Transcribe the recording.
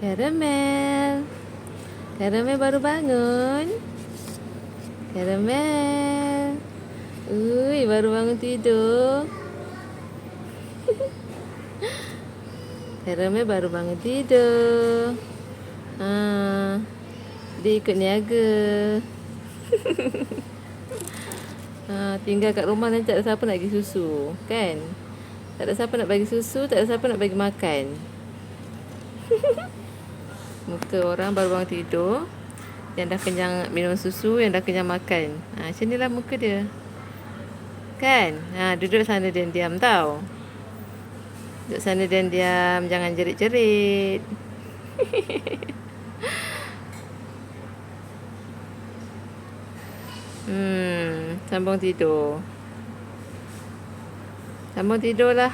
Karamel. Karamel baru bangun. Karamel. Ui, baru bangun tidur. Karamel baru bangun tidur. Dia ikut niaga. Tinggal kat rumah nanti tak ada siapa nak bagi susu, kan? Tak ada siapa nak bagi susu, tak ada siapa nak bagi makan. Muka orang baru bangun tidur, yang dah kenyang minum susu, yang dah kenyang makan. Macam ni lah muka dia, kan? Duduk sana diam-diam tau. Duduk sana diam-diam, jangan jerit-jerit. Sambung tidur. Sambung tidur lah.